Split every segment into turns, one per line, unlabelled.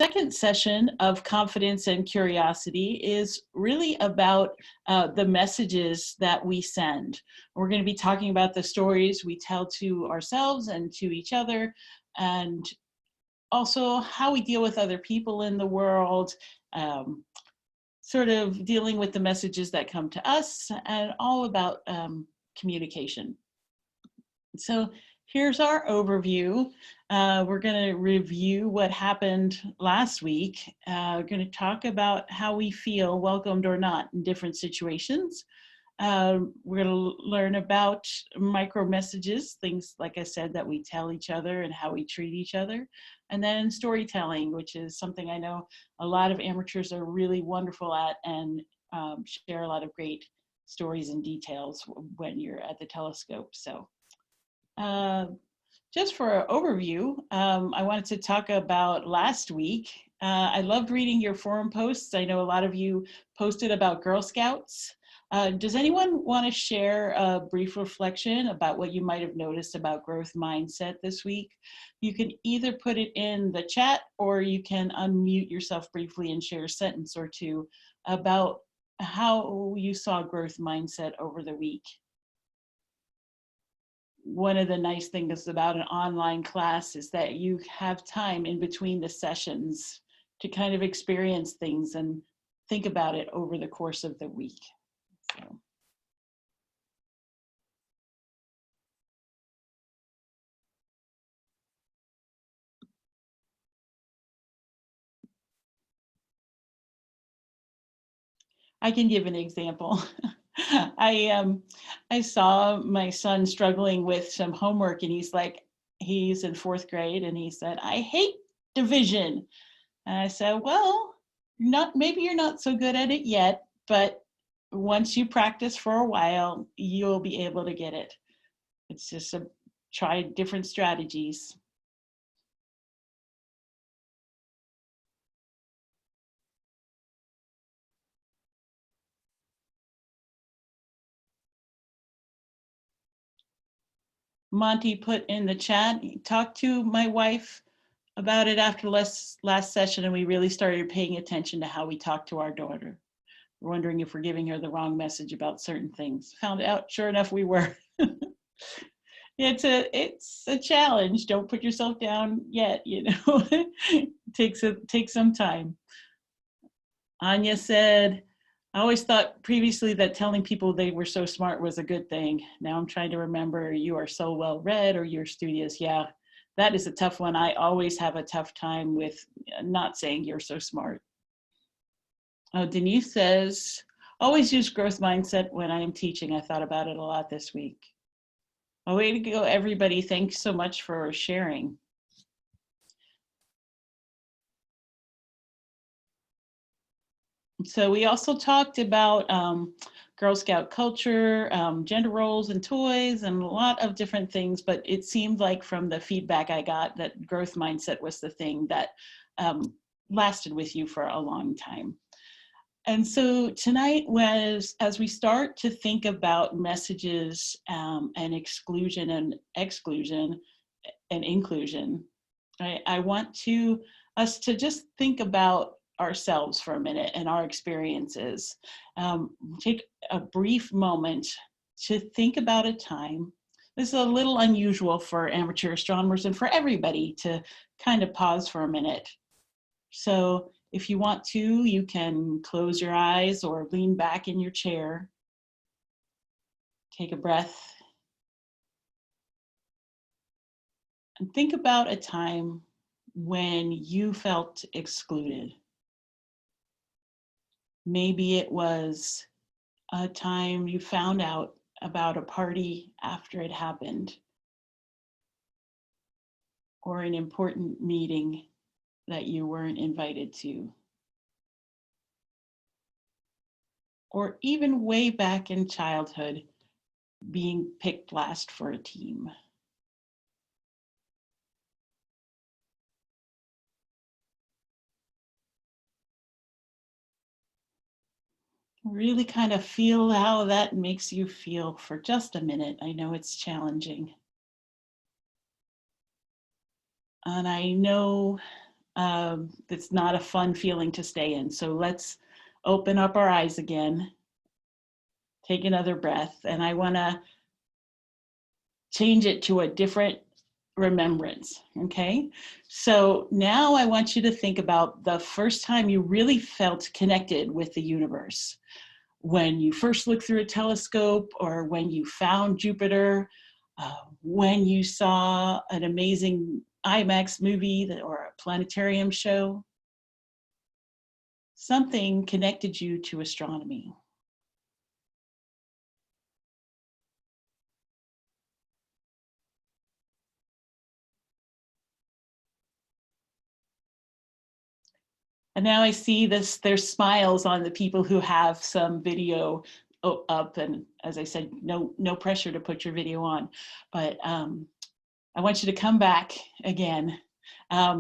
second session of Confidence and Curiosity is really about the messages that we send. We're going to be talking about the stories we tell to ourselves and to each other, and also how we deal with other people in the world, sort of dealing with the messages that come to us, and all about communication. So here's our overview. We're going to review what happened last week. We're going to talk about how we feel, welcomed or not, in different situations. We're going to learn about micro messages, things, like I said, that we tell each other and how we treat each other. And then storytelling, which is something I know a lot of amateurs are really wonderful at and share a lot of great stories and details when you're at the telescope. So just for an overview, I wanted to talk about last week. I loved reading your forum posts. I know a lot of you posted about Girl Scouts. Does anyone want to share a brief reflection about what you might have noticed about growth mindset this week? You can either put it in the chat or you can unmute yourself briefly and share a sentence or two about how you saw growth mindset over the week. One of the nice things about an online class is that you have time in between the sessions to kind of experience things and think about it over the course of the week. So. I can give an example. I saw my son struggling with some homework, and he's in 4th grade, and he said, "I hate division." And I said, "Well, maybe you're not so good at it yet, but once you practice for a while, you'll be able to get it. It's just try different strategies." Monty put in the chat, talked to my wife about it after last session, and we really started paying attention to how we talk to our daughter. We're wondering if we're giving her the wrong message about certain things. Found out, sure enough, we were. It's a challenge. Don't put yourself down yet, you know. Take some time. Anya said, "I always thought previously that telling people they were so smart was a good thing. Now I'm trying to remember you are so well read or you're studious." Yeah, that is a tough one. I always have a tough time with not saying you're so smart. Oh, Denise says, "Always use growth mindset when I am teaching. I thought about it a lot this week." Oh, way to go, everybody. Thanks so much for sharing. So we also talked about Girl Scout culture, gender roles and toys, and a lot of different things, but it seemed like from the feedback I got that growth mindset was the thing that lasted with you for a long time. And so tonight as we start to think about messages and exclusion and exclusion and inclusion, I want us to just think about ourselves for a minute and our experiences. Take a brief moment to think about a time. This is a little unusual for amateur astronomers and for everybody to kind of pause for a minute. So if you want to, you can close your eyes or lean back in your chair. Take a breath. And think about a time when you felt excluded. Maybe it was a time you found out about a party after it happened, or an important meeting that you weren't invited to, or even way back in childhood, being picked last for a team. Really kind of feel how that makes you feel for just a minute. I know it's challenging. And I know It's not a fun feeling to stay in. So let's open up our eyes again, take another breath, and I want to change it to a different remembrance. Okay. So now I want you to think about the first time you really felt connected with the universe. When you first looked through a telescope, or when you found Jupiter, when you saw an amazing IMAX movie or a planetarium show. Something connected you to astronomy. And now I see this, there's smiles on the people who have some video up. And as I said, no pressure to put your video on. But I want you to come back again.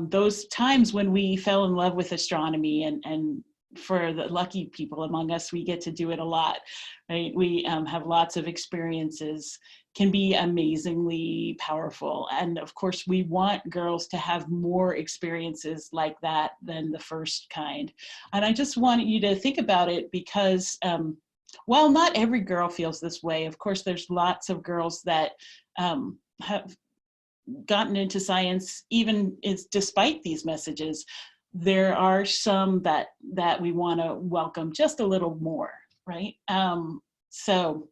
Those times when we fell in love with astronomy, and for the lucky people among us, we get to do it a lot, right? We have lots of experiences, can be amazingly powerful. And of course, we want girls to have more experiences like that than the first kind. And I just want you to think about it, because while not every girl feels this way, of course, there's lots of girls that have gotten into science, even is despite these messages. There are some that we want to welcome just a little more, right? So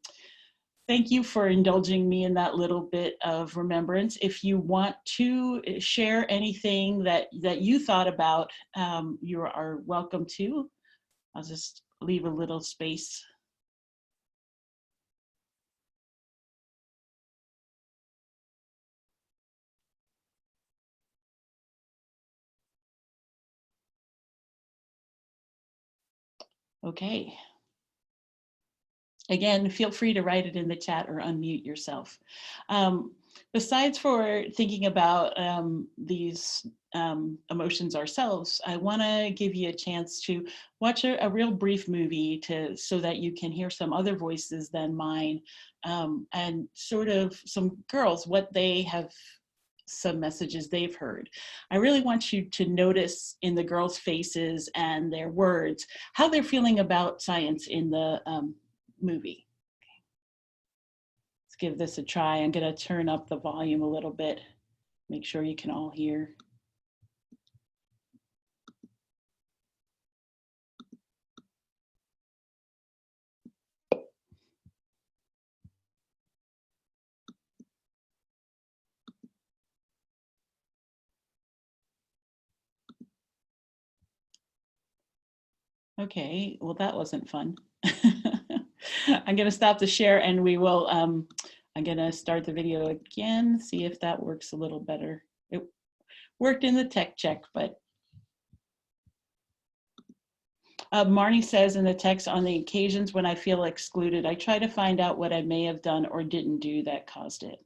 thank you for indulging me in that little bit of remembrance. If you want to share anything that you thought about, you are welcome to. I'll just leave a little space. Okay. Again, feel free to write it in the chat or unmute yourself. Besides for thinking about these emotions ourselves, I want to give you a chance to watch a real brief movie so that you can hear some other voices than mine, and sort of some girls, what they have, some messages they've heard. I really want you to notice in the girls' faces and their words how they're feeling about science in the movie. Let's give this a try. I'm going to turn up the volume a little bit, make sure you can all hear. Okay, well, that wasn't fun. I'm going to stop the share, and we will, I'm going to start the video again, see if that works a little better. It worked in the tech check, but Marnie says in the text, on the occasions when I feel excluded, I try to find out what I may have done or didn't do that caused it.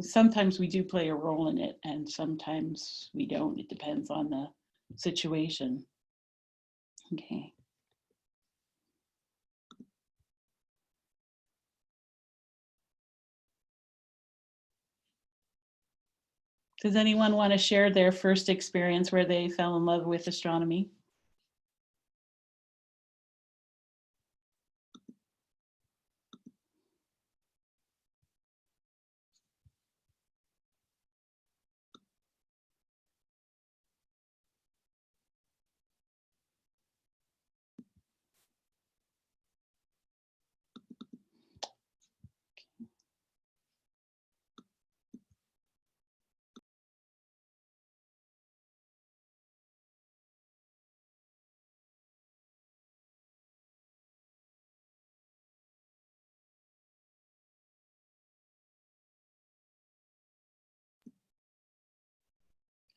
Sometimes we do play a role in it, and sometimes we don't. It depends on the situation. Okay. Does anyone want to share their first experience where they fell in love with astronomy?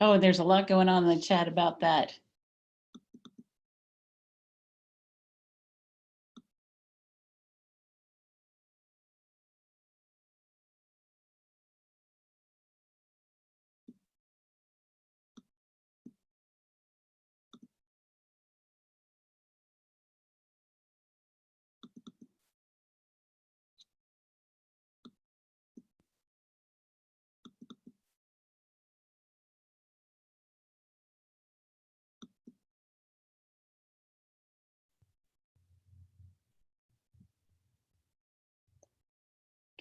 Oh, there's a lot going on in the chat about that.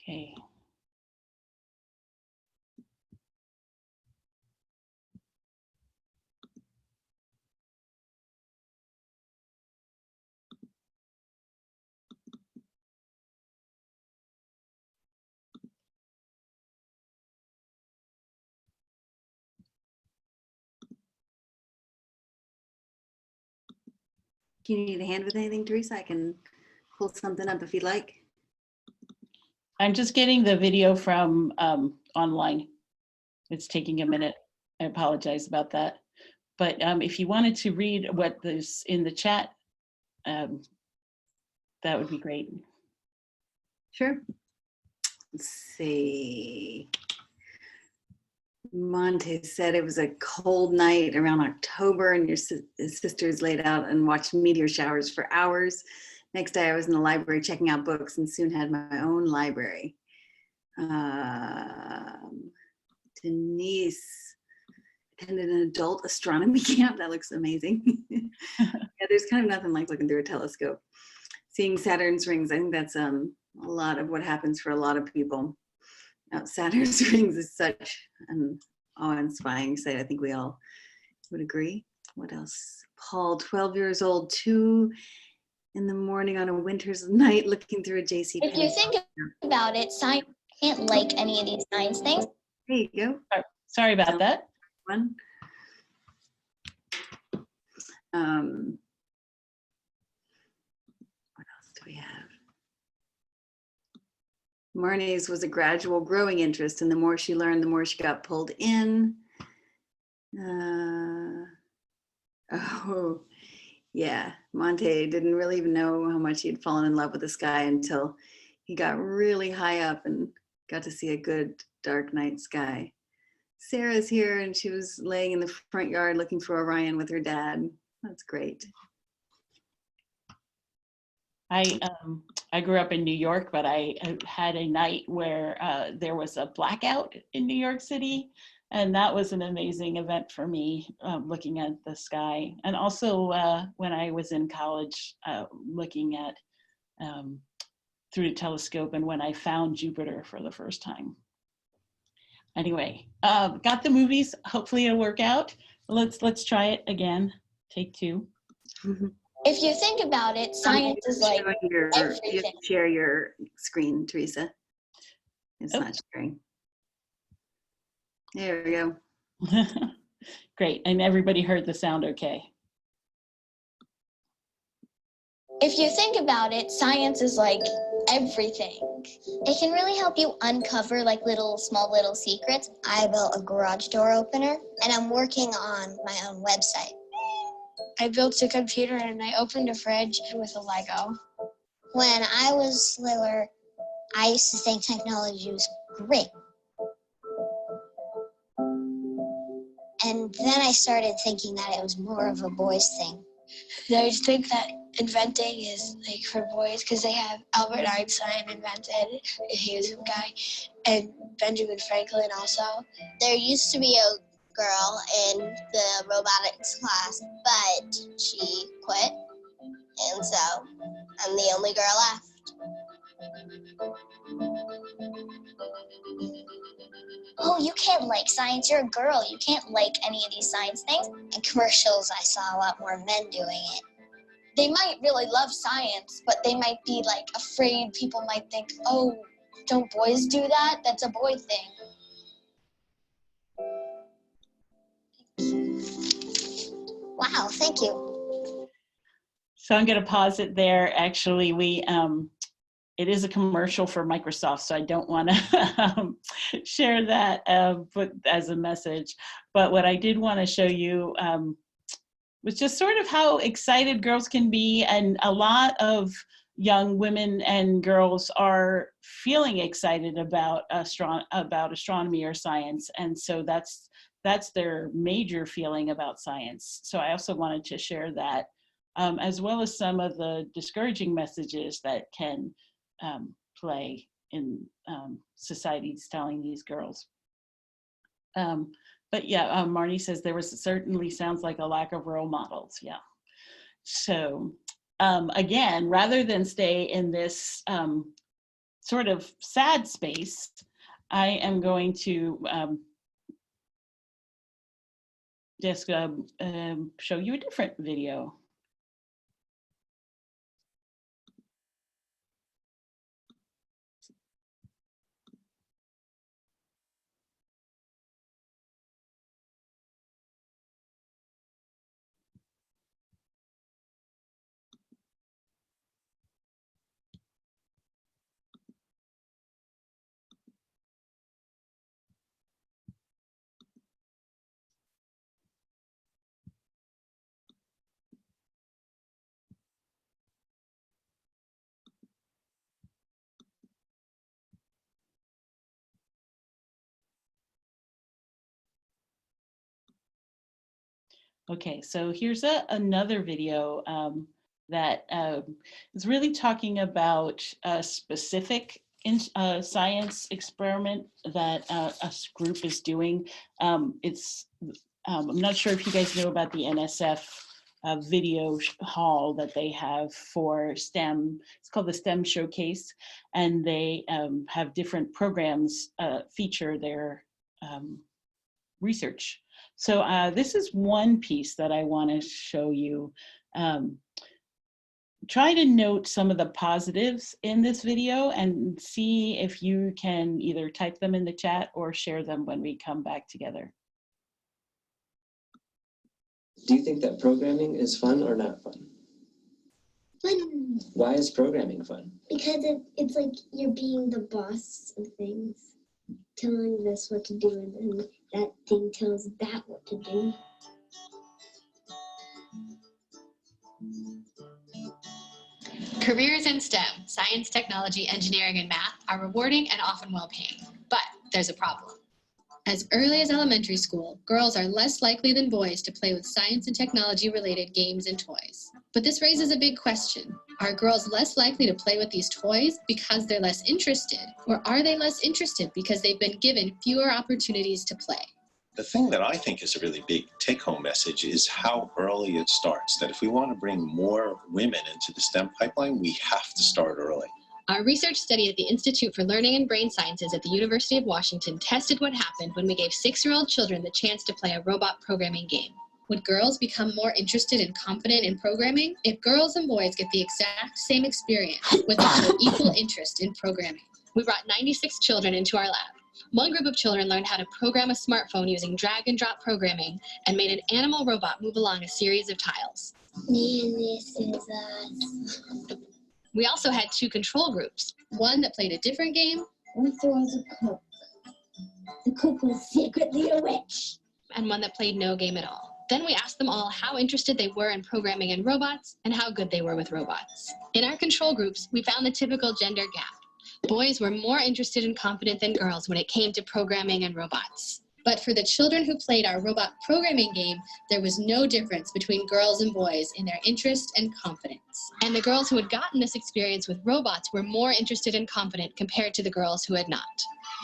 Okay.
Do you need a hand with anything, Teresa? I can pull something up if you'd like.
I'm just getting the video from online. It's taking a minute. I apologize about that. But if you wanted to read what is in the chat, that would be great.
Sure. Let's see. Monte said it was a cold night around October and your sisters laid out and watched meteor showers for hours. Next day I was in the library checking out books and soon had my own library. Denise attended an adult astronomy camp. That looks amazing. Yeah, there's kind of nothing like looking through a telescope. Seeing Saturn's rings, I think that's a lot of what happens for a lot of people. Saturn's rings is such an awe-inspiring sight. I think we all would agree. What else? Paul, 12 years old, 2 in the morning on a winter's night looking through a JC.
If you think about it, science can't like any of these science things.
There you go.
Sorry about that.
One. What else do we have? Marnie's was a gradual growing interest, and the more she learned, the more she got pulled in. Oh, yeah. Monte didn't really even know how much he had fallen in love with the sky until he got really high up and got to see a good dark night sky. Sarah's here, and she was laying in the front yard looking for Orion with her dad. That's great.
I grew up in New York, but I had a night where there was a blackout in New York City, and that was an amazing event for me, looking at the sky. And also when I was in college, looking at through the telescope, and when I found Jupiter for the first time. Anyway, got the movies. Hopefully it'll work out. Let's try it again. Take 2.
If you think about it, science is like everything.
You have to share your screen, Teresa. It's not sharing. There we go.
Great, and everybody heard the sound okay.
If you think about it, science is like everything. It can really help you uncover like small little secrets. I built a garage door opener and I'm working on my own website. I built a computer and I opened a fridge with a Lego. When I was littler, I used to think technology was great. And then I started thinking that it was more of a boys thing. I think that inventing is like for boys because they have Albert Einstein invented, he was a guy, and Benjamin Franklin also. There used to be a girl in the robotics class, but she quit, and so I'm the only girl left. Oh, you can't like science, you're a girl. You can't like any of these science things. In commercials, I saw a lot more men doing it. They might really love science, but they might be like afraid people might think, oh, don't boys do that? That's a boy thing. Wow, thank you.
So I'm going to pause it there. Actually, it is a commercial for Microsoft, so I don't want to share that but as a message. But what I did want to show you was just sort of how excited girls can be, and a lot of young women and girls are feeling excited about astronomy or science, and so that's their major feeling about science. So I also wanted to share that, as well as some of the discouraging messages that can play in societies telling these girls. But yeah, Marnie says there was certainly sounds like a lack of role models. Yeah. So again, rather than stay in this sort of sad space, I am going to just show you a different video. Okay, so here's another video that is really talking about a specific science experiment that a group is doing. I'm not sure if you guys know about the NSF video hall that they have for STEM. It's called the STEM Showcase, and they have different programs feature their research. So this is one piece that I want to show you. Try to note some of the positives in this video and see if you can either type them in the chat or share them when we come back together.
Do you think that programming is fun or not fun?
Fun.
Why is programming fun?
Because it's like you're being the boss of things, telling this what to do, and then that thing tells that what to do.
Careers in STEM, science, technology, engineering, and math, are rewarding and often well-paying. But there's a problem. As early as elementary school, girls are less likely than boys to play with science and technology-related games and toys. But this raises a big question. Are girls less likely to play with these toys because they're less interested? Or are they less interested because they've been given fewer opportunities to play?
The thing that I think is a really big take-home message is how early it starts, that if we want to bring more women into the STEM pipeline, we have to start early.
Our research study at the Institute for Learning and Brain Sciences at the University of Washington tested what happened when we gave 6-year-old children the chance to play a robot programming game. Would girls become more interested and confident in programming if girls and boys get the exact same experience with also equal interest in programming? We brought 96 children into our lab. One group of children learned how to program a smartphone using drag and drop programming and made an animal robot move along a series of tiles.
Me and this is us.
We also had 2 control groups, one that played a different game.
What was a cook? The cook was secretly a witch.
And one that played no game at all. Then we asked them all how interested they were in programming and robots and how good they were with robots. In our control groups, we found the typical gender gap. Boys were more interested and confident than girls when it came to programming and robots. But for the children who played our robot programming game, there was no difference between girls and boys in their interest and confidence. And the girls who had gotten this experience with robots were more interested and confident compared to the girls who had not.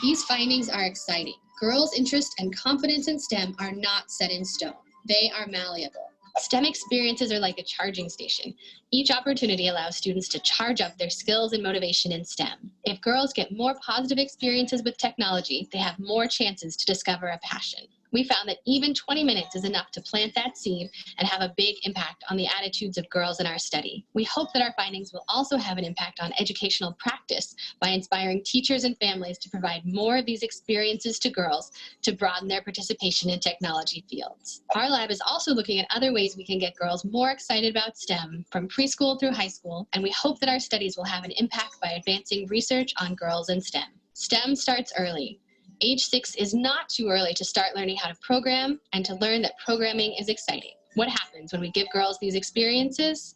These findings are exciting. Girls' interest and confidence in STEM are not set in stone. They are malleable. STEM experiences are like a charging station. Each opportunity allows students to charge up their skills and motivation in STEM. If girls get more positive experiences with technology, they have more chances to discover a passion. We found that even 20 minutes is enough to plant that seed and have a big impact on the attitudes of girls in our study. We hope that our findings will also have an impact on educational practice by inspiring teachers and families to provide more of these experiences to girls to broaden their participation in technology fields. Our lab is also looking at other ways we can get girls more excited about STEM from preschool through high school, and we hope that our studies will have an impact by advancing research on girls in STEM. STEM starts early. Age 6 is not too early to start learning how to program and to learn that programming is exciting. What happens when we give girls these experiences?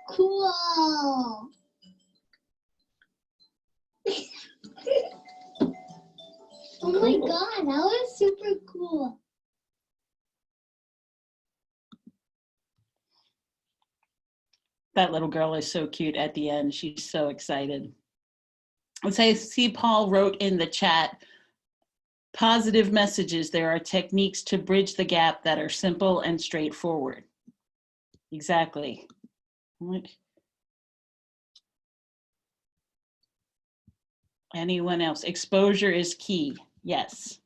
Cool. Oh my God, that was super cool.
That little girl is so cute at the end. She's so excited. Let's say, see, Paul wrote in the chat, positive messages. There are techniques to bridge the gap that are simple and straightforward. Exactly. Anyone else? Exposure is key. Yes.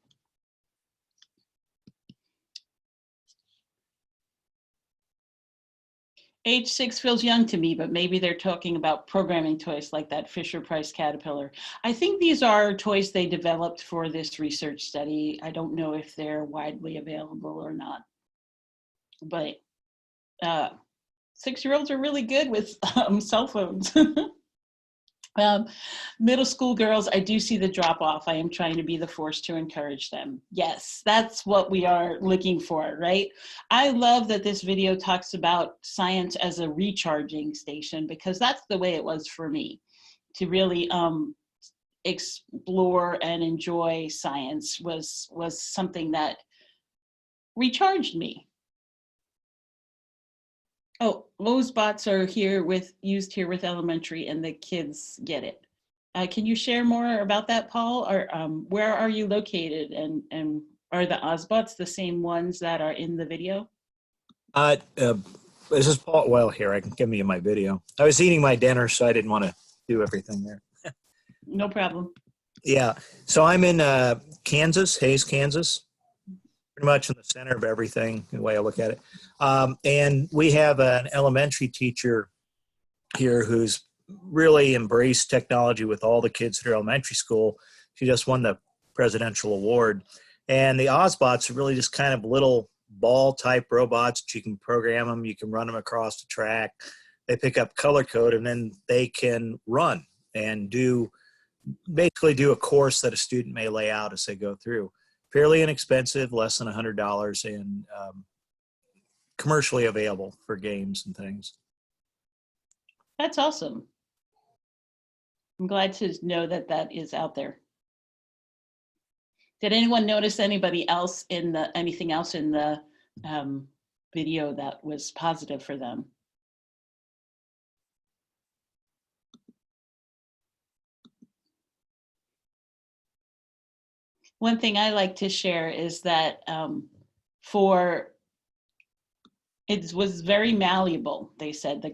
Age 6 feels young to me, but maybe they're talking about programming toys like that Fisher-Price caterpillar. I think these are toys they developed for this research study. I don't know if they're widely available or not. But 6-year-olds are really good with cell phones. Middle school girls, I do see the drop off. I am trying to be the force to encourage them. Yes, that's what we are looking for, right? I love that this video talks about science as a recharging station, because that's the way it was for me, to really explore and enjoy science was something that recharged me. Oh, Lowe's bots are used here with elementary, and the kids get it. Can you share more about that, Paul? Or where are you located, and are the Ozbots the same ones that are in the video?
This is Paul. Well, here, I can give you my video. I was eating my dinner, so I didn't want to do everything there.
No problem.
Yeah. So I'm in Kansas, Hays, Kansas, pretty much in the center of everything, the way I look at it. And we have an elementary teacher here who's really embraced technology with all the kids at her elementary school. She just won the presidential award. And the Ozbots are really just kind of little ball type robots. You can program them, you can run them across the track. They pick up color code, and then they can run and basically do a course that a student may lay out as they go through. Fairly inexpensive, less than $100, and commercially available for games and things.
That's awesome. I'm glad to know that that is out there. Did anyone notice anything else in the video that was positive for them? One thing I like to share is that it was very malleable. They said that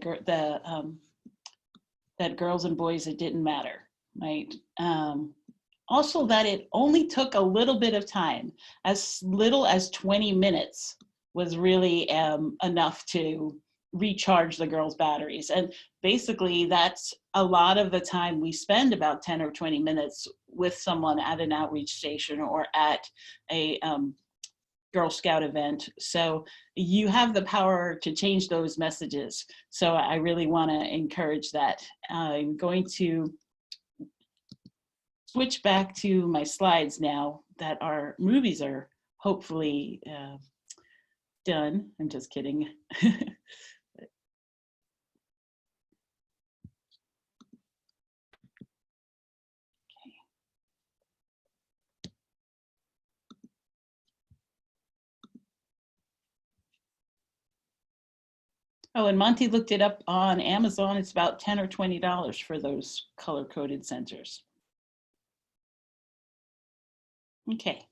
girls and boys, it didn't matter, right? Also that it only took a little bit of time, as little as 20 minutes was really enough to recharge the girls' batteries. And basically that's a lot of the time we spend, about 10 or 20 minutes with someone at an outreach station or at a Girl Scout event. So you have the power to change those messages. So I really want to encourage that. I'm going to switch back to my slides now that our movies are hopefully done. I'm just kidding. Oh, and Monty looked it up on Amazon. It's about $10 or $20 for those color-coded sensors. Okay.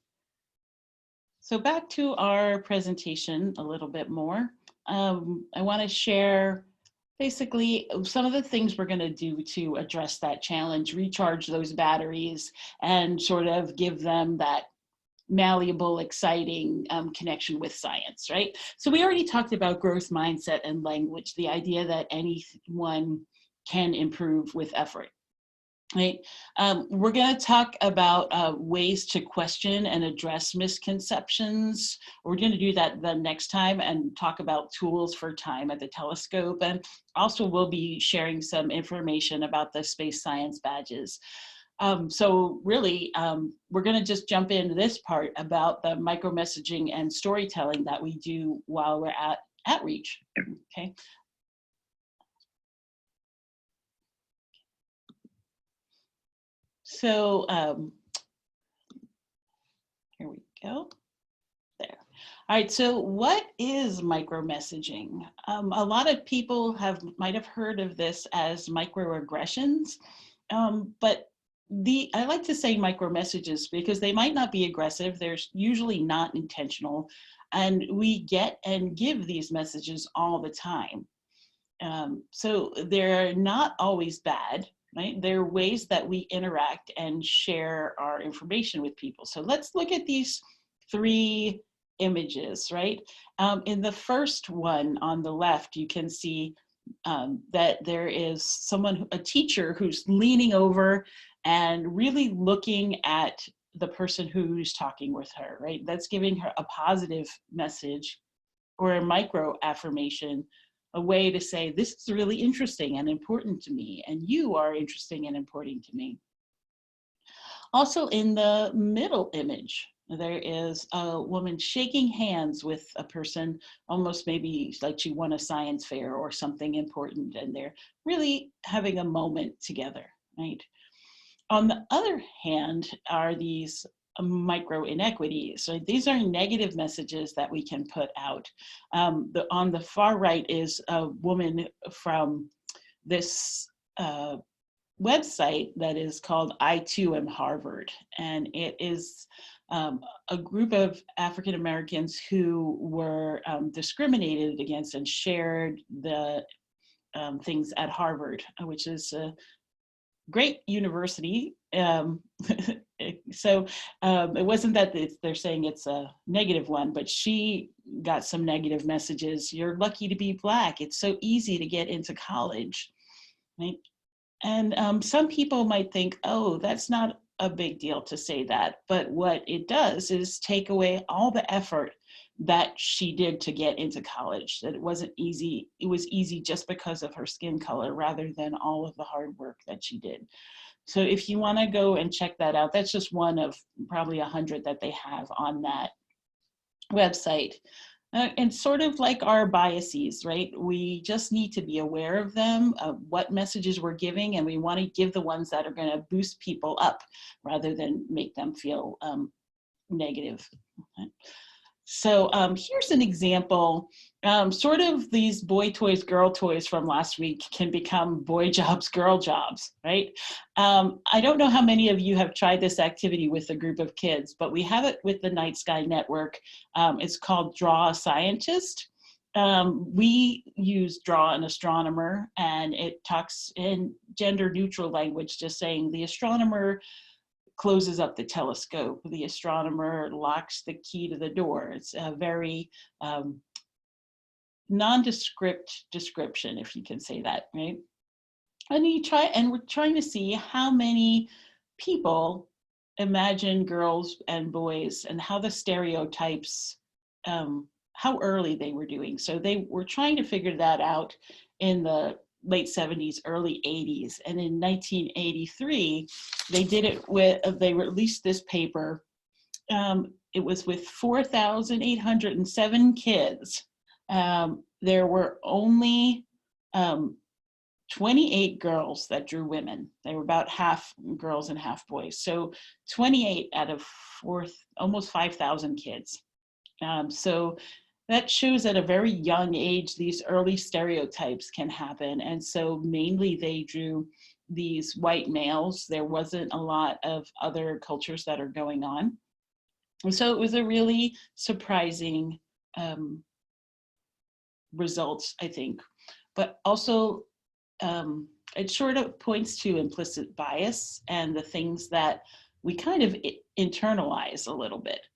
So back to our presentation a little bit more. I want to share basically some of the things we're going to do to address that challenge, recharge those batteries, and sort of give them that malleable, exciting connection with science, right? So we already talked about growth mindset and language, the idea that anyone can improve with effort, right? We're going to talk about ways to question and address misconceptions. We're going to do that the next time and talk about tools for time at the telescope. And also we'll be sharing some information about the space science badges. So really, we're going to just jump into this part about the micro-messaging and storytelling that we do while we're at Outreach, okay? So here we go. There. All right, so what is micro-messaging? A lot of people might have heard of this as microaggressions, but I like to say micro messages because they might not be aggressive. They're usually not intentional. And we get and give these messages all the time. So they're not always bad. right? There are ways that we interact and share our information with people. So let's look at these 3 images, right? In the first one on the left, you can see that there is someone, a teacher, who's leaning over and really looking at the person who's talking with her, right? That's giving her a positive message or a micro affirmation, a way to say, this is really interesting and important to me, and you are interesting and important to me. Also in the middle image, there is a woman shaking hands with a person, almost maybe like she won a science fair or something important, and they're really having a moment together, right? On the other hand are these micro inequities. So these are negative messages that we can put out. On the far right is a woman from this website that is called I Too Am Harvard. And it is a group of African Americans who were discriminated against and shared the things at Harvard, which is a great university. So it wasn't that they're saying it's a negative one, but she got some negative messages. You're lucky to be Black. It's so easy to get into college, right? And some people might think, oh, that's not a big deal to say that. But what it does is take away all the effort that she did to get into college, that it wasn't easy. It was easy just because of her skin color rather than all of the hard work that she did. So if you want to go and check that out, that's just one of probably 100 that they have on that website. And sort of like our biases, right? We just need to be aware of them, of what messages we're giving, and we want to give the ones that are going to boost people up rather than make them feel negative. Okay. So here's an example. Sort of these boy toys, girl toys from last week can become boy jobs, girl jobs, right? I don't know how many of you have tried this activity with a group of kids, but we have it with the Night Sky Network. It's called Draw a Scientist. We use Draw an Astronomer, and it talks in gender neutral language, just saying the astronomer closes up the telescope, the astronomer locks the key to the door. It's a very nondescript description, if you can say that, right? And we're trying to see how many people imagine girls and boys and how the stereotypes, how early they were doing. So they were trying to figure that out in the late 70s, early 80s. And in 1983, they did it with, they released this paper. It was with 4,807 kids. There were only 28 girls that drew women. They were about half girls and half boys. So 28 out of almost 5,000 kids. So that shows at a very young age, these early stereotypes can happen. And so mainly they drew these white males. There wasn't a lot of other cultures that are going on. And so it was a really surprising results, I think. But also it sort of points to implicit bias and the things that we kind of internalize a little bit.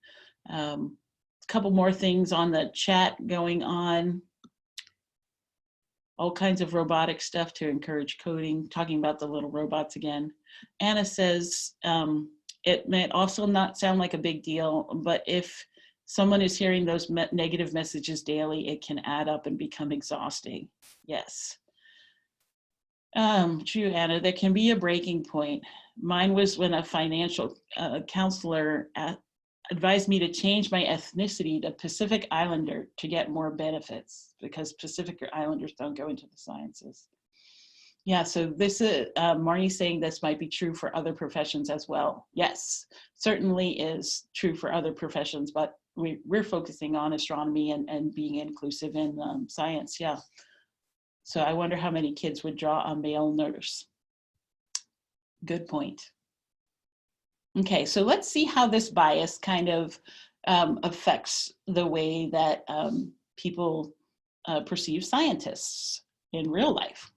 Couple more things on the chat going on. All kinds of robotic stuff to encourage coding, talking about the little robots again. Anna says, it may also not sound like a big deal, but if someone is hearing those negative messages daily, it can add up and become exhausting. Yes. True, Anna, there can be a breaking point. Mine was when a financial counselor advised me to change my ethnicity to Pacific Islander to get more benefits because Pacific Islanders don't go into the sciences. Yeah, so this is, Marnie's saying this might be true for other professions as well. Yes, certainly is true for other professions, but we're focusing on astronomy and being inclusive in science, yeah. So I wonder how many kids would draw a male nurse. Good point. Okay, so let's see how this bias kind of affects the way that people perceive scientists in real life.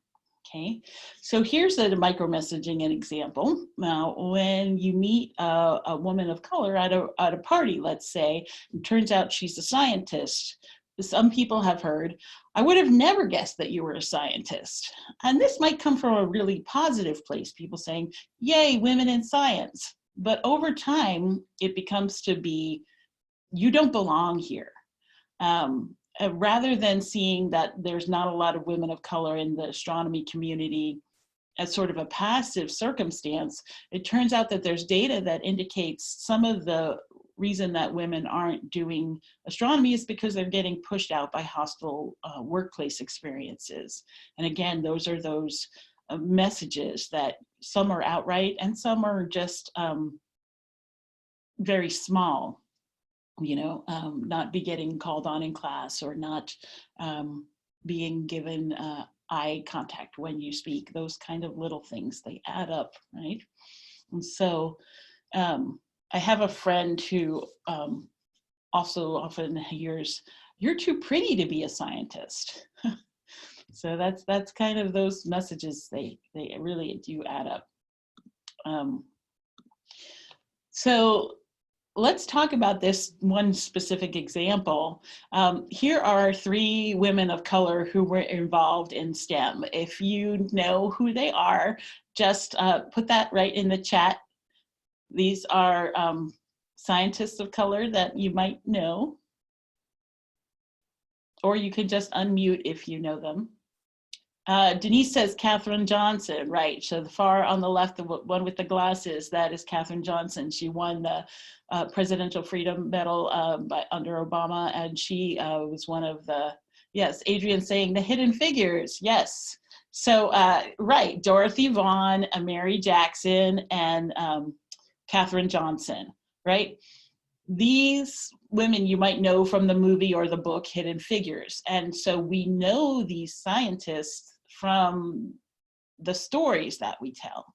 Okay, so here's a micro-messaging an example. Now, when you meet a woman of color at a party, let's say, it turns out she's a scientist. Some people have heard, I would have never guessed that you were a scientist. And this might come from a really positive place, people saying, yay, women in science. But over time, it becomes to be, you don't belong here. Rather than seeing that there's not a lot of women of color in the astronomy community as sort of a passive circumstance, it turns out that there's data that indicates some of the reason that women aren't doing astronomy is because they're getting pushed out by hostile workplace experiences. And again, those are those messages that some are outright and some are just very small. Not be getting called on in class, or not being given eye contact when you speak. Those kind of little things, they add up, right? And so I have a friend who also often hears, you're too pretty to be a scientist. So that's kind of those messages, they really do add up. So let's talk about this one specific example. Here are 3 women of color who were involved in STEM. If you know who they are, just put that right in the chat. These are scientists of color that you might know, or you could just unmute if you know them. Denise says Katherine Johnson, right? So the far on the left, the one with the glasses, that is Katherine Johnson. She won the Presidential Freedom Medal under Obama, and she was one of the, yes, Adrian saying the hidden figures, yes. So, right, Dorothy Vaughan, Mary Jackson, and Katherine Johnson, right? These women you might know from the movie or the book Hidden Figures. And so we know these scientists from the stories that we tell,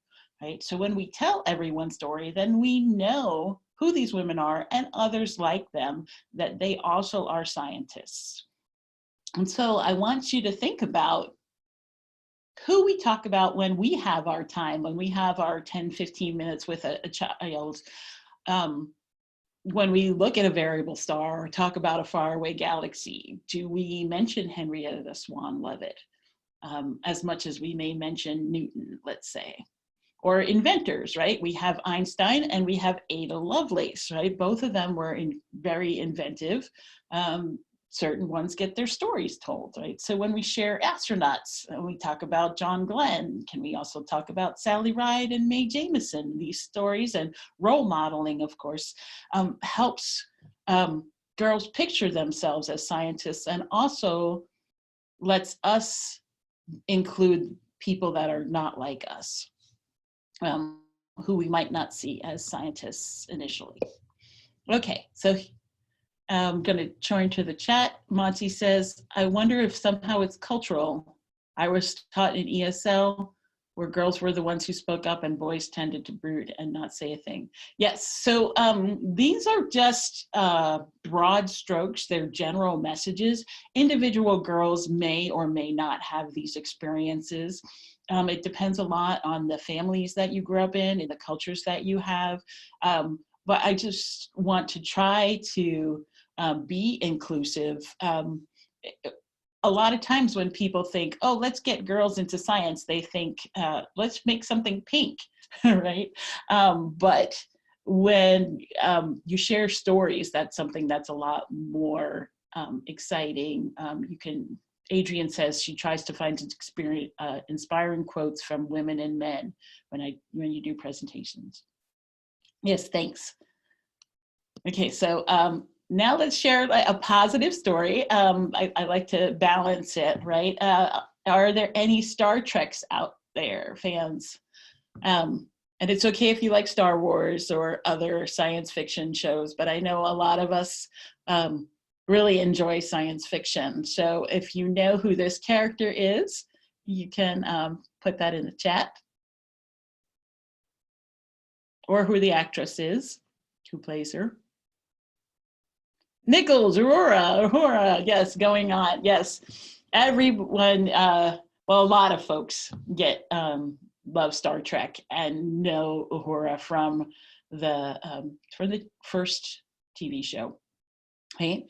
right? So when we tell everyone's story, then we know who these women are and others like them, that they also are scientists. And so I want you to think about who we talk about when we have our time, when we have our 10, 15 minutes with a child. When we look at a variable star or talk about a faraway galaxy, do we mention Henrietta Swan Leavitt as much as we may mention Newton, let's say? Or inventors, right? We have Einstein and we have Ada Lovelace, right? Both of them were very inventive. Certain ones get their stories told, right? So when we share astronauts, we talk about John Glenn. Can we also talk about Sally Ride and Mae Jemison? These stories and role modeling, of course, helps girls picture themselves as scientists, and also lets us include people that are not like us, who we might not see as scientists initially. Okay, so I'm going to turn to the chat. Monty says, I wonder if somehow it's cultural. I was taught in ESL where girls were the ones who spoke up and boys tended to brood and not say a thing. Yes, so these are just broad strokes. They're general messages. Individual girls may or may not have these experiences. It depends a lot on the families that you grew up in and the cultures that you have. But I just want to try to be inclusive. A lot of times when people think, oh, let's get girls into science, they think, let's make something pink, right? But when you share stories, that's something that's a lot more exciting. Adrian says she tries to find inspiring quotes from women and men when you do presentations. Yes, thanks. Okay, so now let's share a positive story. I like to balance it, right? Are there any Star Treks out there, fans? And it's okay if you like Star Wars or other science fiction shows, but I know a lot of us really enjoy science fiction. So if you know who this character is, you can put that in the chat. Or who the actress is, who plays her. Nichols, Aurora, yes, going on, yes. Everyone, well, well, a lot of folks love Star Trek and know Uhura from the first TV show. Right?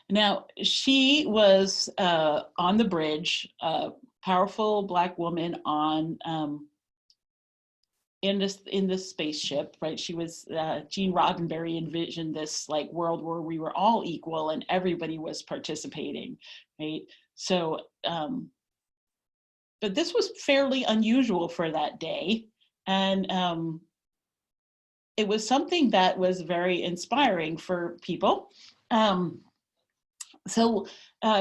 Now, she was on the bridge, a powerful Black woman on in this spaceship, right? She was Gene Roddenberry envisioned this like world where we were all equal and everybody was participating, right? So, but this was fairly unusual for that day, and it was something that was very inspiring for people. So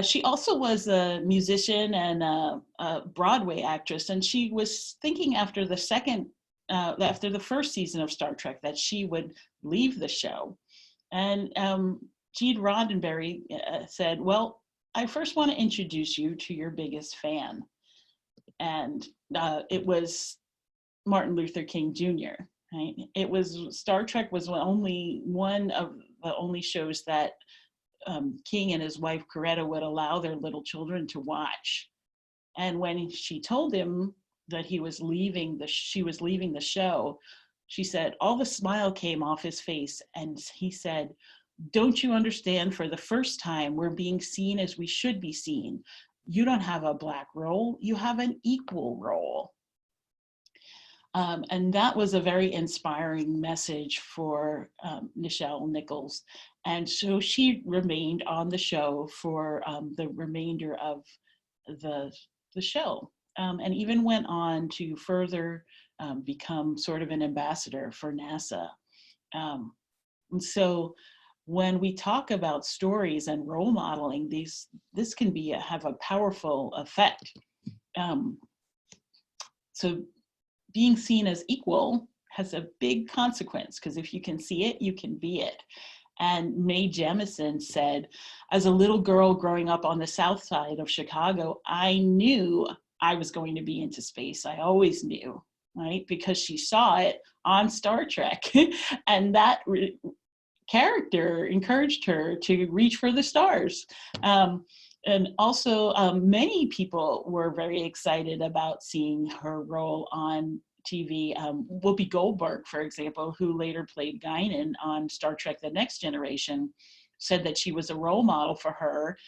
she also was a musician and a Broadway actress, and she was thinking after the first season of Star Trek that she would leave the show. And Gene Roddenberry said, well, I first want to introduce you to your biggest fan. And it was Martin Luther King Jr., right? Star Trek was only one of the only shows that King and his wife Coretta would allow their little children to watch. And when she told him that she was leaving the show, she said, all the smile came off his face, and he said, don't you understand, for the first time we're being seen as we should be seen. You don't have a Black role, you have an equal role. And that was a very inspiring message for Nichelle Nichols. And so she remained on the show for the remainder of the show, and even went on to further become sort of an ambassador for NASA. And so when we talk about stories and role modeling, this can have a powerful effect. So being seen as equal has a big consequence, because if you can see it, you can be it. And Mae Jemison said, as a little girl growing up on the south side of Chicago, I knew I was going to be into space. I always knew, right? Because she saw it on Star Trek. And that character encouraged her to reach for the stars. And also, many people were very excited about seeing her role on TV. Whoopi Goldberg, for example, who later played Guinan on Star Trek The Next Generation, said that she was a role model for her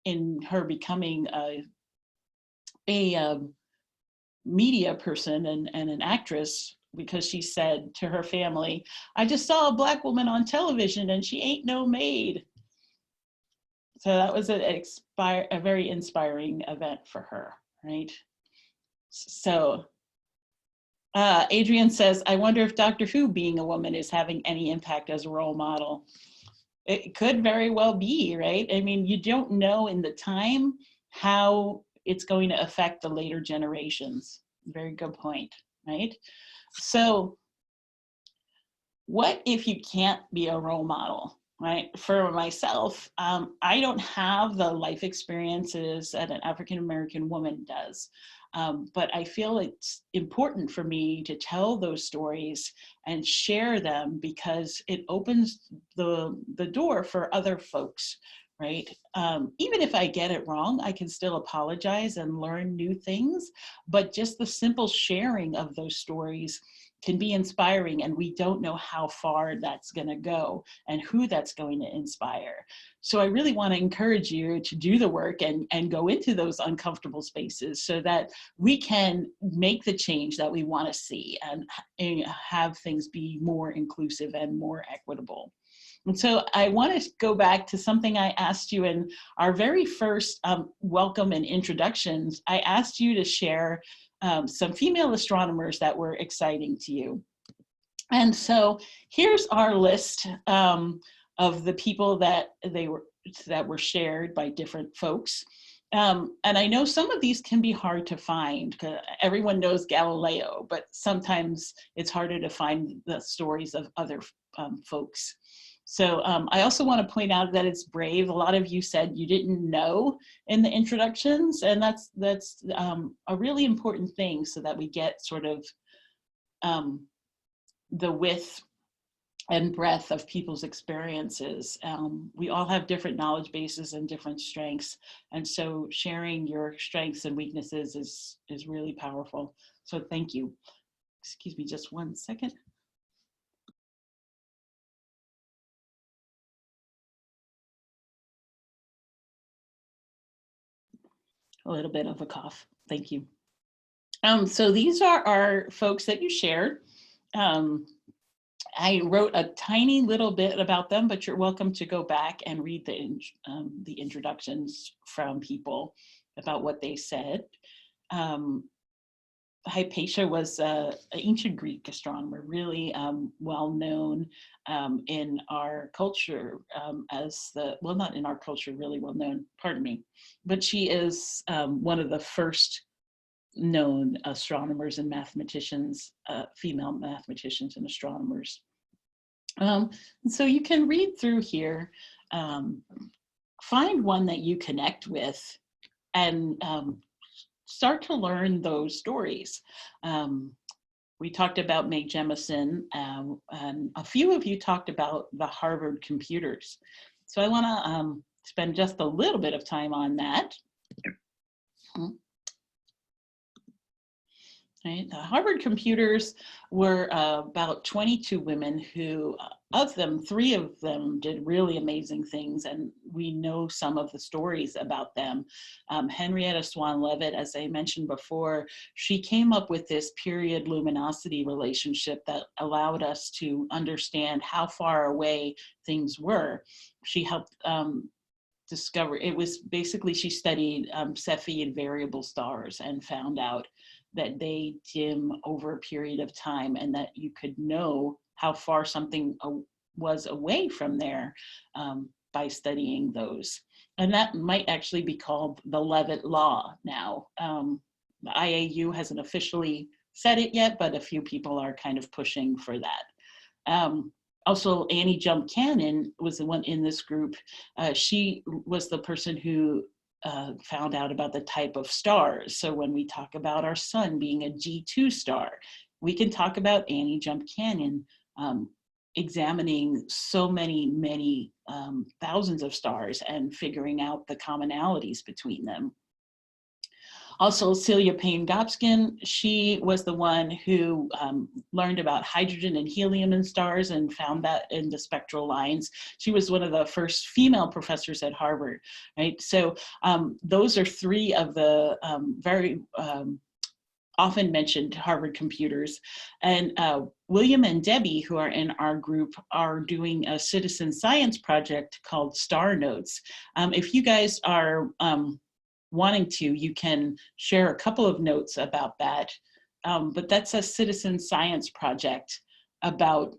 in her becoming a media person and an actress, because she said to her family, I just saw a Black woman on television and she ain't no maid. So that was a very inspiring event for her, right? So Adrian says, I wonder if Doctor Who being a woman is having any impact as a role model. It could very well be, right? I mean, you don't know in the time how it's going to affect the later generations. Very good point, right? So what if you can't be a role model? Right? For myself, I don't have the life experiences that an African-American woman does, but I feel it's important for me to tell those stories and share them, because it opens the door for other folks, right? Even if I get it wrong, I can still apologize and learn new things, but just the simple sharing of those stories can be inspiring, and we don't know how far that's going to go and who that's going to inspire. So I really want to encourage you to do the work and go into those uncomfortable spaces so that we can make the change that we want to see and have things be more inclusive and more equitable. And so I want to go back to something I asked you in our very first welcome and introductions. I asked you to share some female astronomers that were exciting to you. And so here's our list of the people that were shared by different folks. And I know some of these can be hard to find, because everyone knows Galileo, but sometimes it's harder to find the stories of other folks. So I also want to point out that it's brave. A lot of you said you didn't know in the introductions, and that's a really important thing, so that we get sort of the width and breadth of people's experiences. We all have different knowledge bases and different strengths. And so sharing your strengths and weaknesses is really powerful. So thank you. Excuse me, just one second. A little bit of a cough. Thank you. So these are our folks that you shared. I wrote a tiny little bit about them, but you're welcome to go back and read the introductions from people about what they said. Hypatia was an ancient Greek astronomer, really well known in our culture as well, not in our culture, really well known, pardon me, but she is one of the first known astronomers and mathematicians, female mathematicians and astronomers. So you can read through here, find one that you connect with, and start to learn those stories. We talked about Meg Jemison, and a few of you talked about the Harvard computers. So I want to spend just a little bit of time on that. Right. The Harvard computers were about 22 women who, of them, 3 of them did really amazing things, and we know some of the stories about them. Henrietta Swan Leavitt, as I mentioned before, she came up with this period luminosity relationship that allowed us to understand how far away things were. She helped discover, it was basically, she studied Cepheid variable stars and found out that they dim over a period of time, and that you could know how far something was away from there by studying those. And that might actually be called the Leavitt Law now. The IAU hasn't officially said it yet, but a few people are kind of pushing for that. Also, Annie Jump Cannon was the one in this group. She was the person who found out about the type of stars. So when we talk about our sun being a G2 star, we can talk about Annie Jump Cannon examining so many thousands of stars and figuring out the commonalities between them. Also, Celia Payne-Gopskind, she was the one who learned about hydrogen and helium in stars and found that in the spectral lines. She was one of the first female professors at Harvard, right? So those are 3 of the very often mentioned Harvard computers. And William and Debbie, who are in our group, are doing a citizen science project called Star Notes. If you guys are wanting to, you can share a couple of notes about that. But that's a citizen science project about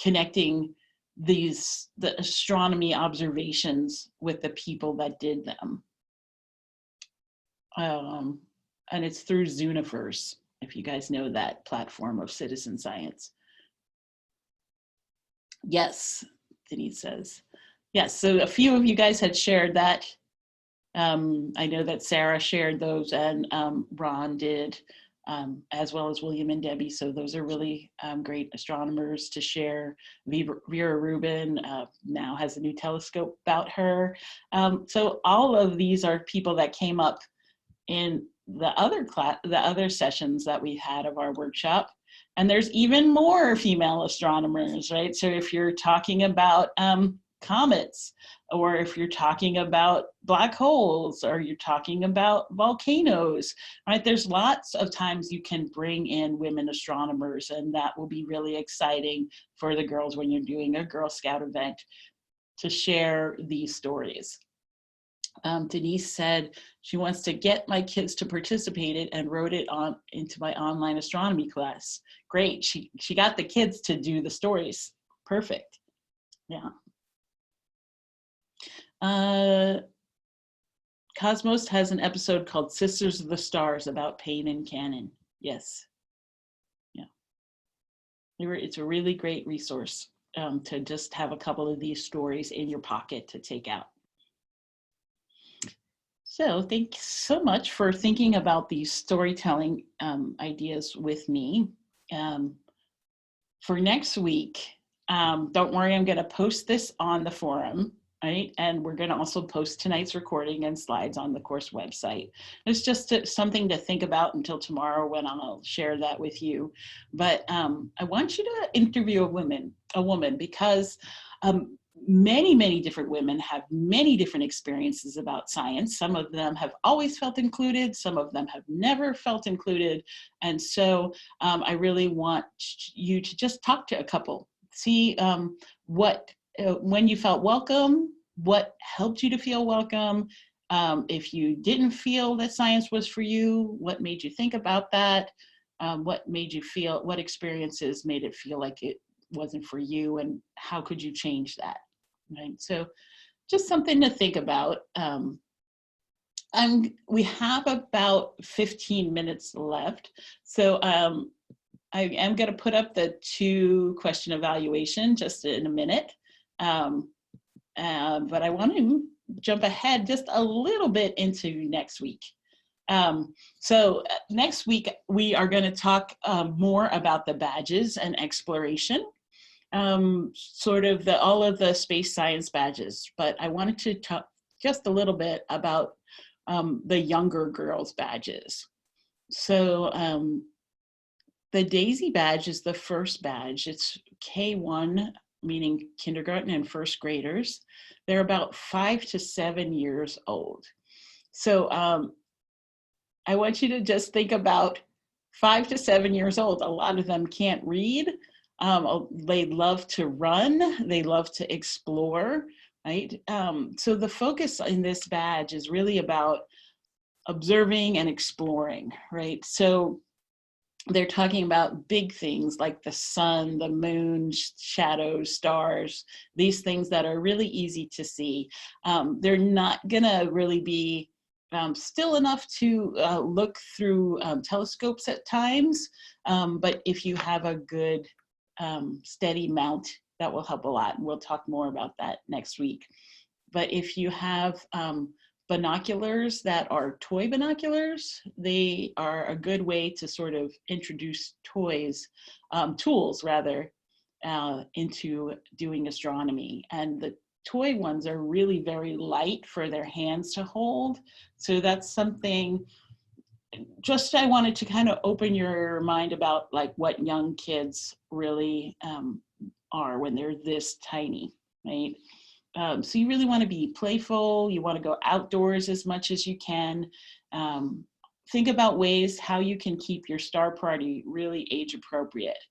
connecting the astronomy observations with the people that did them. And it's through Zooniverse, if you guys know that platform of citizen science. Yes, Denise says. Yes, so a few of you guys had shared that. I know that Sarah shared those, and Ron did, as well as William and Debbie. So those are really great astronomers to share. Vera Rubin now has a new telescope about her. So all of these are people that came up in the other sessions that we had of our workshop. And there's even more female astronomers, right? So if you're talking about comets, or if you're talking about black holes, or you're talking about volcanoes, right? There's lots of times you can bring in women astronomers, and that will be really exciting for the girls when you're doing a Girl Scout event to share these stories. Denise said she wants to get my kids to participate in and wrote it into my online astronomy class. Great, she got the kids to do the stories. Perfect, yeah. Cosmos has an episode called Sisters of the Stars about Payne and Cannon. Yes, yeah. It's a really great resource to just have a couple of these stories in your pocket to take out. So thanks so much for thinking about these storytelling ideas with me. For next week, Don't worry, I'm going to post this on the forum, right? And we're going to also post tonight's recording and slides on the course website. It's just something to think about until tomorrow when I'll share that with you. But I want you to interview a woman, because many different women have many different experiences about science. Some of them have always felt included, some of them have never felt included. And so I really want you to just talk to a couple. See when you felt welcome, what helped you to feel welcome. If you didn't feel that science was for you, what made you think about that? What made you feel, what experiences made it feel like it wasn't for you, and how could you change that? Right. So just something to think about. We have about 15 minutes left. So I am going to put up the 2-question evaluation just in a minute. But I want to jump ahead just a little bit into next week. So next week, we are going to talk more about the badges and exploration, sort of all of the space science badges. But I wanted to talk just a little bit about the younger girls' badges. So the DAISY badge is the first badge. It's K1, meaning kindergarten and first graders. They're about 5 to 7 years old. So I want you to just think about 5 to 7 years old. A lot of them can't read. They love to run. They love to explore, right? So the focus in this badge is really about observing and exploring, right? So they're talking about big things like the sun, the moon, shadows, stars, these things that are really easy to see. They're not gonna really be still enough to look through telescopes at times, but if you have a good steady mount, that will help a lot. And we'll talk more about that next week. But if you have binoculars that are toy binoculars, they are a good way to sort of introduce tools rather, into doing astronomy. And the toy ones are really very light for their hands to hold. So that's something just I wanted to kind of open your mind about, like, what young kids really are when they're this tiny, right? So you really want to be playful. You want to go outdoors as much as you can. Think about ways how you can keep your star party really age appropriate.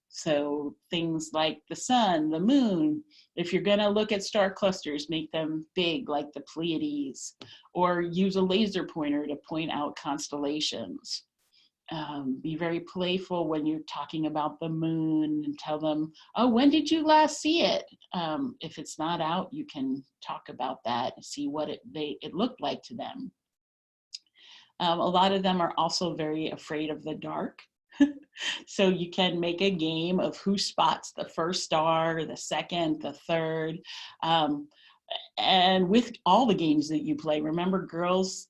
So things like the sun, the moon. If you're going to look at star clusters, make them big like the Pleiades, or use a laser pointer to point out constellations. Be very playful when you're talking about the moon, and tell them, oh, when did you last see it? If it's not out, you can talk about that and see what it looked like to them. A lot of them are also very afraid of the dark. So you can make a game of who spots the first star, the second, the third. And with all the games that you play, remember, girls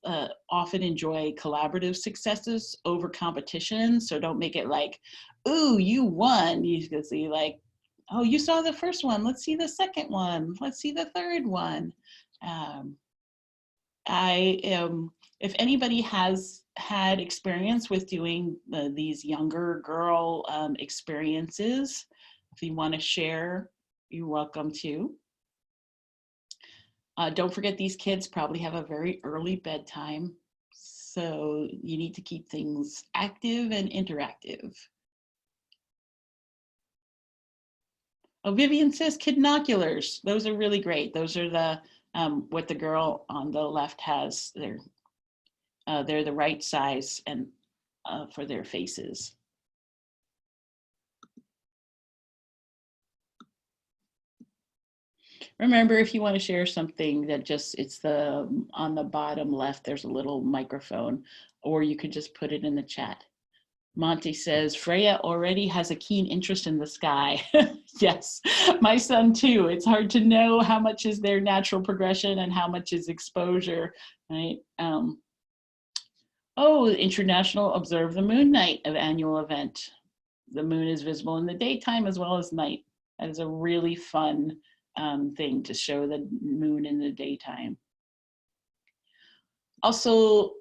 often enjoy collaborative successes over competition. So don't make it like, ooh, you won. You can see like, oh, you saw the first one. Let's see the second one. Let's see the third one. If anybody has had experience with doing these younger girl experiences, if you want to share, you're welcome to. Don't forget, these kids probably have a very early bedtime, so you need to keep things active and interactive. Oh, Vivian says kidnoculars. Those are really great. Those are the what the girl on the left has. They're the right size and for their faces. Remember, if you want to share something, that it's on the bottom left, there's a little microphone, or you could just put it in the chat. Monty says, Freya already has a keen interest in the sky. Yes, my son too. It's hard to know how much is their natural progression and how much is exposure, right? Oh, International Observe the Moon Night annual event. The moon is visible in the daytime as well as night. That is a really fun thing to show the moon in the daytime. Also,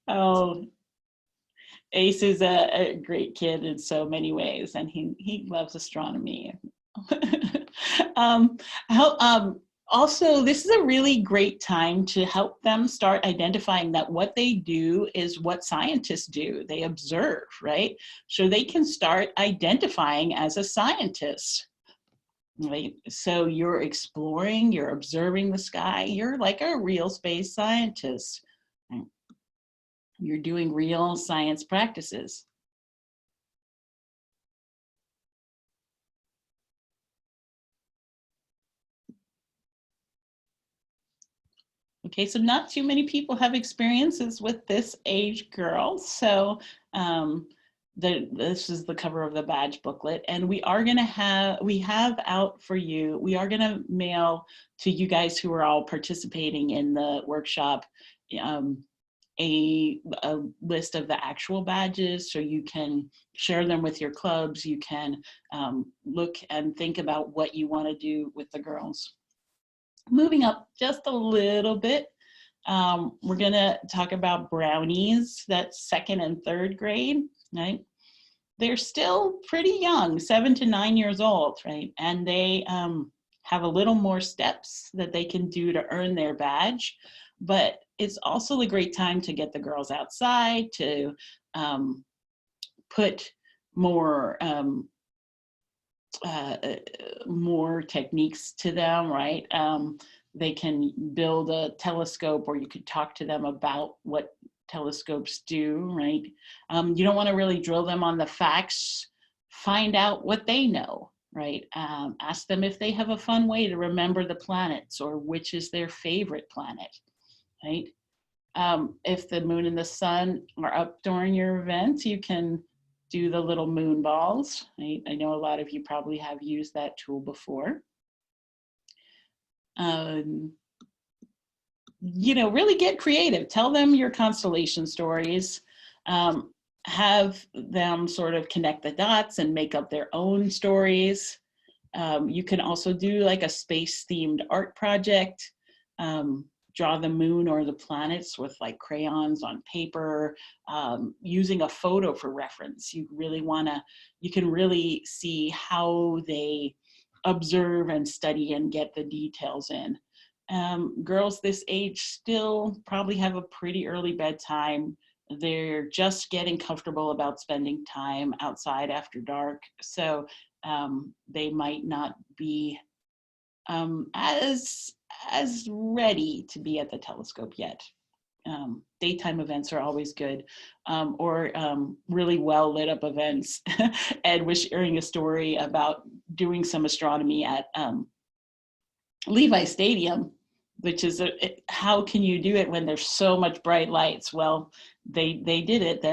oh, Ace is a great kid in so many ways, and he loves astronomy. um, Also, this is a really great time to help them start identifying that what they do is what scientists do. They observe, right? So they can start identifying as a scientist, right? So you're exploring, you're observing the sky, you're like a real space scientist. Right? You're doing real science practices. Okay, so not too many people have experiences with this age girl. So this is the cover of the badge booklet, and we have out for you, we are gonna mail to you guys who are all participating in the workshop a list of the actual badges, so you can share them with your clubs. You can look and think about what you want to do with the girls. Moving up just a little bit, we're gonna talk about brownies. That's 2nd and 3rd grade, right? They're still pretty young, 7 to 9 years old, right? And they have a little more steps that they can do to earn their badge. But it's also a great time to get the girls outside, to put more more techniques to them, right? They can build a telescope, or you could talk to them about what telescopes do, right? You don't want to really drill them on the facts. Find out what they know, right? Ask them if they have a fun way to remember the planets, or which is their favorite planet, right? If the moon and the sun are up during your event, you can do the little moon balls, right? I know a lot of you probably have used that tool before. You know, really get creative. Tell them your constellation stories. Have them sort of connect the dots and make up their own stories. You can also do like a space-themed art project. Draw the moon or the planets with like crayons on paper, using a photo for reference. You can really see how they observe and study and get the details in. Girls this age still probably have a pretty early bedtime. They're just getting comfortable about spending time outside after dark. So they might not be as ready to be at the telescope yet. Daytime events are always good, or really well lit up events. Ed was sharing a story about doing some astronomy at Levi Stadium, which is how can you do it when there's so much bright lights? Well, they did it.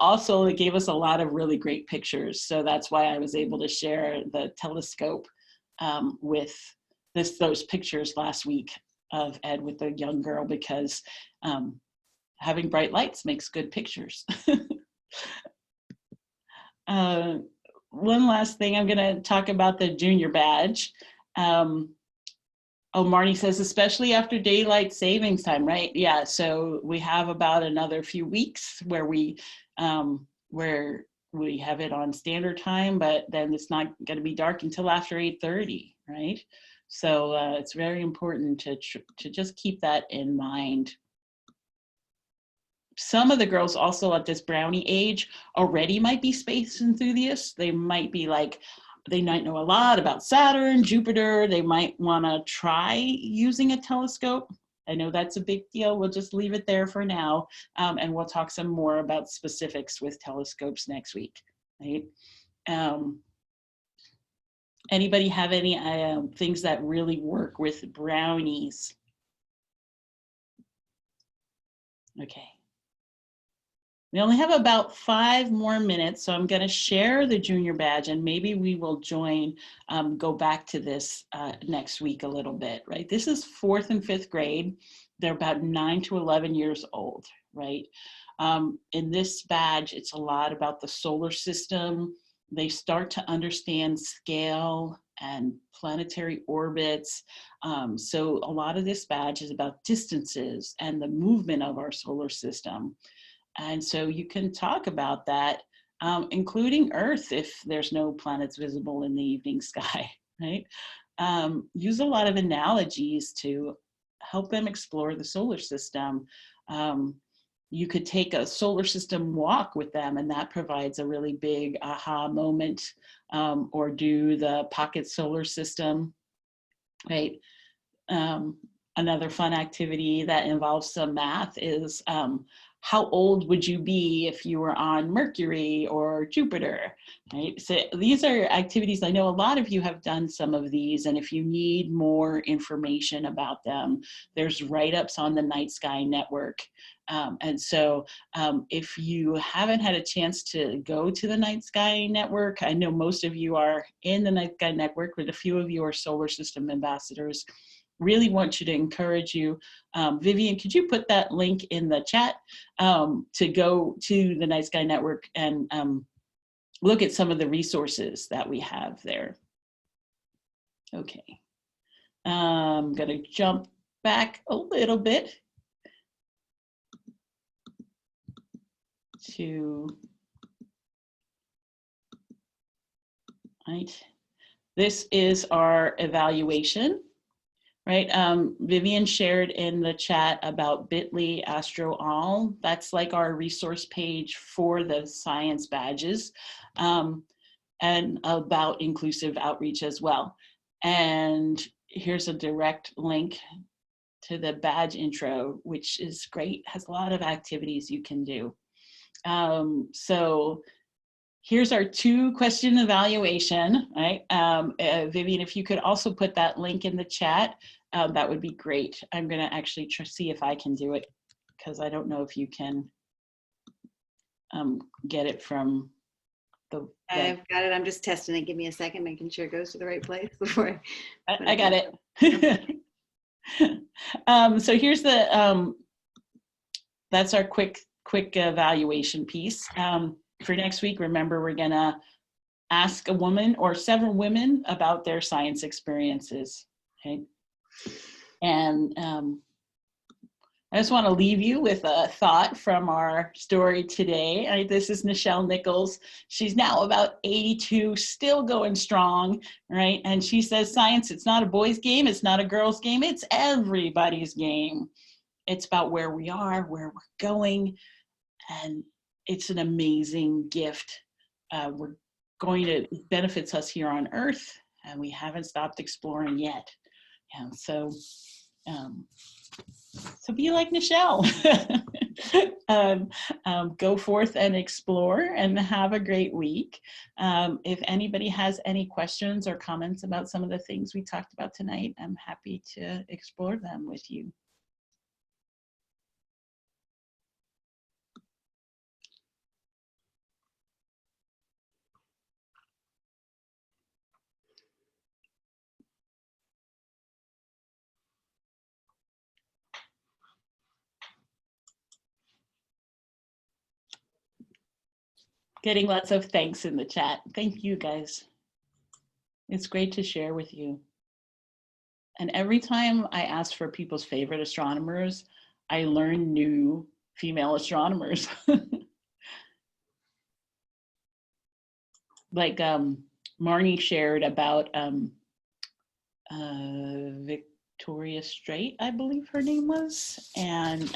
Also, it gave us a lot of really great pictures. So that's why I was able to share the telescope with those pictures last week of Ed with the young girl, because having bright lights makes good pictures. One last thing, I'm going to talk about the junior badge. Oh, Marnie says, especially after daylight savings time, right? Yeah, so we have about another few weeks where we have it on standard time, but then it's not going to be dark until after 8:30, right? So it's very important to just keep that in mind. Some of the girls also at this brownie age already might be space enthusiasts. They might be like, they might know a lot about Saturn, Jupiter. They might want to try using a telescope. I know that's a big deal. We'll just leave it there for now. And we'll talk some more about specifics with telescopes next week, right? Anybody have any things that really work with brownies? Okay. We only have about 5 more minutes, so I'm going to share the junior badge, and maybe we will go back to this next week a little bit, right? This is 4th and 5th grade. They're about 9 to 11 years old, right? In this badge, it's a lot about the solar system. They start to understand scale and planetary orbits. So a lot of this badge is about distances and the movement of our solar system. And so you can talk about that, including Earth if there's no planets visible in the evening sky, right? Use a lot of analogies to help them explore the solar system. You could take a solar system walk with them, and that provides a really big aha moment, or do the pocket solar system, right? Another fun activity that involves some math is how old would you be if you were on Mercury or Jupiter, right? So these are activities, I know a lot of you have done some of these, and if you need more information about them, there's write-ups on the Night Sky Network. And so if you haven't had a chance to go to the Night Sky Network, I know most of you are in the Night Sky Network, but a few of you are solar system ambassadors. Really want you to encourage you. Vivian, could you put that link in the chat to go to the Night Sky Network and look at some of the resources that we have there. Okay, I'm gonna jump back a little bit to, right, this is our evaluation. Right, Vivian shared in the chat about bit.ly AstroAll. That's like our resource page for the science badges, and about inclusive outreach as well. And here's a direct link to the badge intro, which is great, has a lot of activities you can do. So here's our 2-question evaluation, right? Vivian, if you could also put that link in the chat, that would be great. I'm gonna actually see if I can do it, because I don't know if you can get it from the web.
I've got it, I'm just testing it. Give me a second, making sure it goes to the right place before
I got it. So here's the, that's our quick evaluation piece. For next week, remember, we're gonna ask a woman or several women about their science experiences, okay? And I just wanna leave you with a thought from our story today. This is Nichelle Nichols. She's now about 82, still going strong, right? And she says, science, it's not a boys' game, it's not a girls' game, it's everybody's game. It's about where we are, where we're going, and it's an amazing gift. It benefits us here on Earth, and we haven't stopped exploring yet. And so be like Nichelle. Go forth and explore and have a great week. If anybody has any questions or comments about some of the things we talked about tonight, I'm happy to explore them with you. Getting lots of thanks in the chat. Thank you, guys. It's great to share with you. And every time I ask for people's favorite astronomers, I learn new female astronomers. Like Marnie shared about Victoria Strait, I believe her name was. And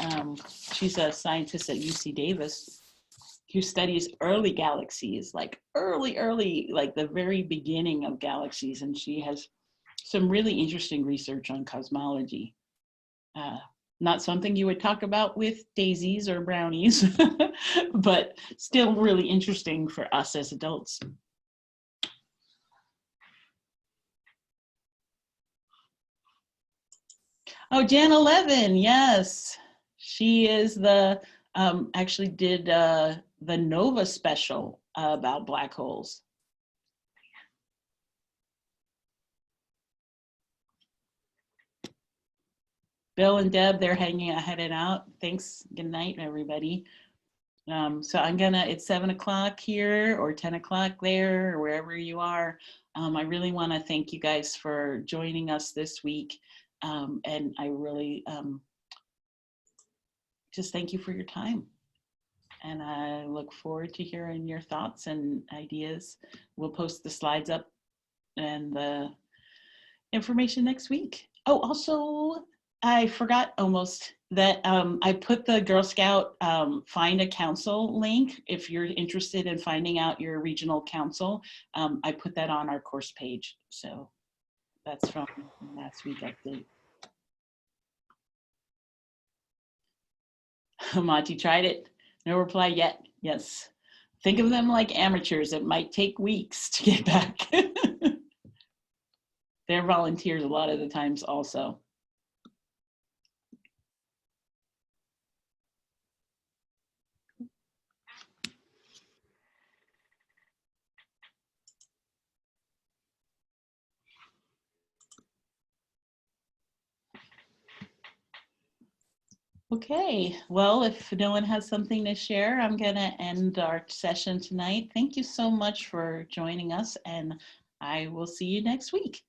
she's a scientist at UC Davis who studies early galaxies, like early, like the very beginning of galaxies. And she has some really interesting research on cosmology. Not something you would talk about with daisies or brownies, but still really interesting for us as adults. Oh, Jan 11, yes. She is the actually did the Nova special about black holes. Bill and Deb, they're hanging out, headed out. Thanks. Good night, everybody. So I'm gonna, it's 7 o'clock here or 10 o'clock there or wherever you are. I really wanna thank you guys for joining us this week. And I really just thank you for your time. And I look forward to hearing your thoughts and ideas. We'll post the slides up and the information next week. Oh, also, I forgot almost that I put the Girl Scout Find a Council link. If you're interested in finding out your regional council, I put that on our course page. So that's from last week update. Monty tried it. No reply yet. Yes. Think of them like amateurs. It might take weeks to get back. They're volunteers a lot of the times also. Okay, well, if no one has something to share, I'm gonna end our session tonight. Thank you so much for joining us, and I will see you next week.